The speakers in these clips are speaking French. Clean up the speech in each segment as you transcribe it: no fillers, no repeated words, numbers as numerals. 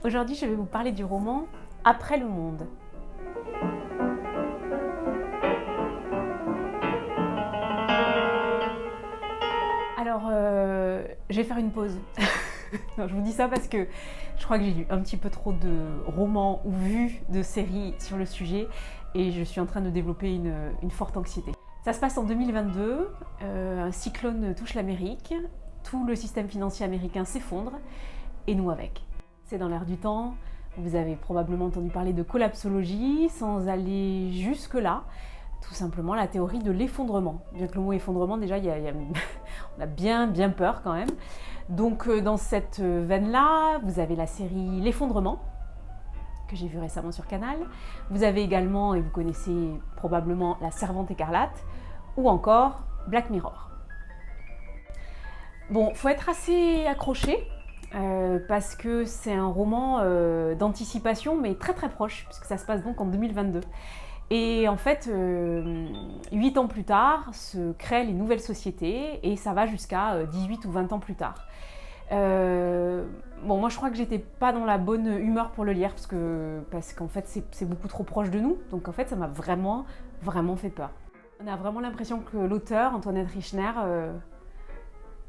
Aujourd'hui, je vais vous parler du roman Après le monde. Alors, je vais faire une pause. Non, je vous dis ça parce que je crois que j'ai lu un petit peu trop de romans ou vu de séries sur le sujet et je suis en train de développer une forte anxiété. Ça se passe en 2022, un cyclone touche l'Amérique, tout le système financier américain s'effondre et nous avec. C'est dans l'air du temps, vous avez probablement entendu parler de collapsologie sans aller jusque-là. Tout simplement la théorie de l'effondrement. Bien que le mot effondrement, déjà, on a bien peur quand même. Donc dans cette veine-là, vous avez la série L'Effondrement, que j'ai vue récemment sur Canal. Vous avez également, et vous connaissez probablement, La Servante écarlate, ou encore Black Mirror. Bon, faut être assez accroché, parce que c'est un roman d'anticipation, mais très proche, puisque ça se passe donc en 2022. Et en fait, 8 ans plus tard, se créent les nouvelles sociétés et ça va jusqu'à 18 ou 20 ans plus tard. Bon, moi je crois que j'étais pas dans la bonne humeur pour le lire parce qu'en fait c'est beaucoup trop proche de nous. Donc en fait ça m'a vraiment fait peur. On a vraiment l'impression que l'auteur, Antoinette Richner,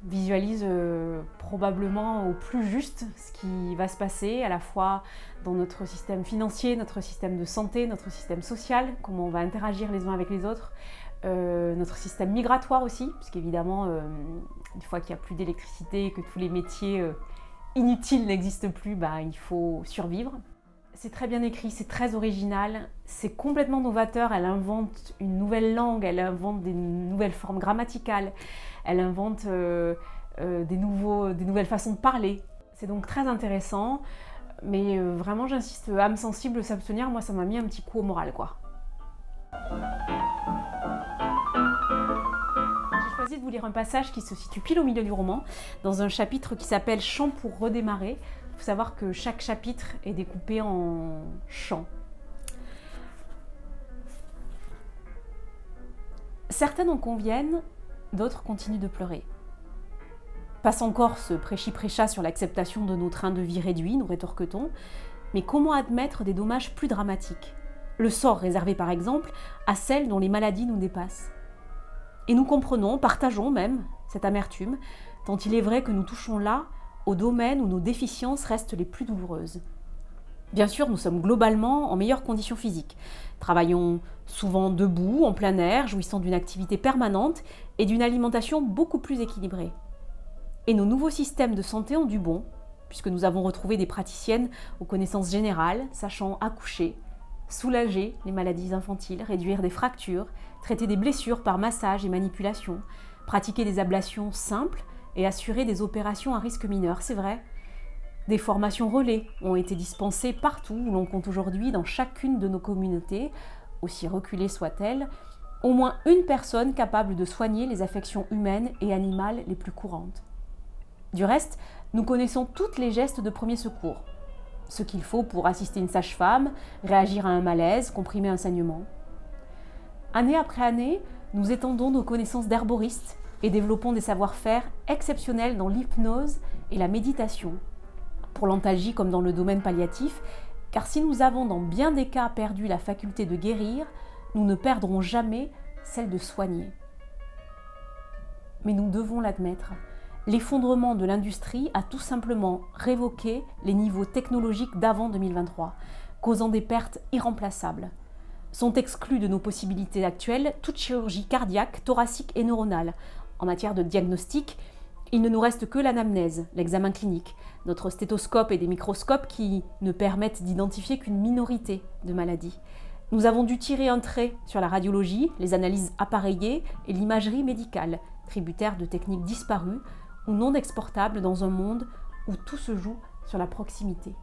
visualise probablement au plus juste ce qui va se passer à la fois dans notre système financier, notre système de santé, notre système social, comment on va interagir les uns avec les autres, notre système migratoire aussi, parce qu'évidemment, une fois qu'il n'y a plus d'électricité et que tous les métiers inutiles n'existent plus, il faut survivre. C'est très bien écrit, c'est très original, c'est complètement novateur, elle invente une nouvelle langue, elle invente des nouvelles formes grammaticales, elle invente des nouvelles façons de parler. C'est donc très intéressant, mais vraiment j'insiste, âme sensible, s'abstenir, moi ça m'a mis un petit coup au moral quoi. J'ai choisi de vous lire un passage qui se situe pile au milieu du roman, dans un chapitre qui s'appelle « Chant pour redémarrer ». Il faut savoir que chaque chapitre est découpé en chants. Certaines en conviennent, d'autres continuent de pleurer. Passe encore ce prêchi-prêcha sur l'acceptation de nos trains de vie réduits, nous rétorque-t-on, mais comment admettre des dommages plus dramatiques ? Le sort réservé par exemple à celles dont les maladies nous dépassent. Et nous comprenons, partageons même cette amertume, tant il est vrai que nous touchons là au domaine où nos déficiences restent les plus douloureuses. Bien sûr, nous sommes globalement en meilleures conditions physiques. Travaillons souvent debout, en plein air, jouissant d'une activité permanente et d'une alimentation beaucoup plus équilibrée. Et nos nouveaux systèmes de santé ont du bon, puisque nous avons retrouvé des praticiennes aux connaissances générales, sachant accoucher, soulager les maladies infantiles, réduire des fractures, traiter des blessures par massage et manipulation, pratiquer des ablations simples et assurer des opérations à risque mineur, c'est vrai. Des formations relais ont été dispensées partout où l'on compte aujourd'hui dans chacune de nos communautés, aussi reculées soient-elles, au moins une personne capable de soigner les affections humaines et animales les plus courantes. Du reste, nous connaissons tous les gestes de premier secours. Ce qu'il faut pour assister une sage-femme, réagir à un malaise, comprimer un saignement. Année après année, nous étendons nos connaissances d'herboristes et développons des savoir-faire exceptionnels dans l'hypnose et la méditation. Pour l'antalgie comme dans le domaine palliatif, car si nous avons dans bien des cas perdu la faculté de guérir, nous ne perdrons jamais celle de soigner. Mais nous devons l'admettre, l'effondrement de l'industrie a tout simplement révoqué les niveaux technologiques d'avant 2023, causant des pertes irremplaçables. Sont exclues de nos possibilités actuelles toute chirurgie cardiaque, thoracique et neuronale. En matière de diagnostic, il ne nous reste que l'anamnèse, l'examen clinique, notre stéthoscope et des microscopes qui ne permettent d'identifier qu'une minorité de maladies. Nous avons dû tirer un trait sur la radiologie, les analyses appareillées et l'imagerie médicale, tributaires de techniques disparues ou non exportables dans un monde où tout se joue sur la proximité.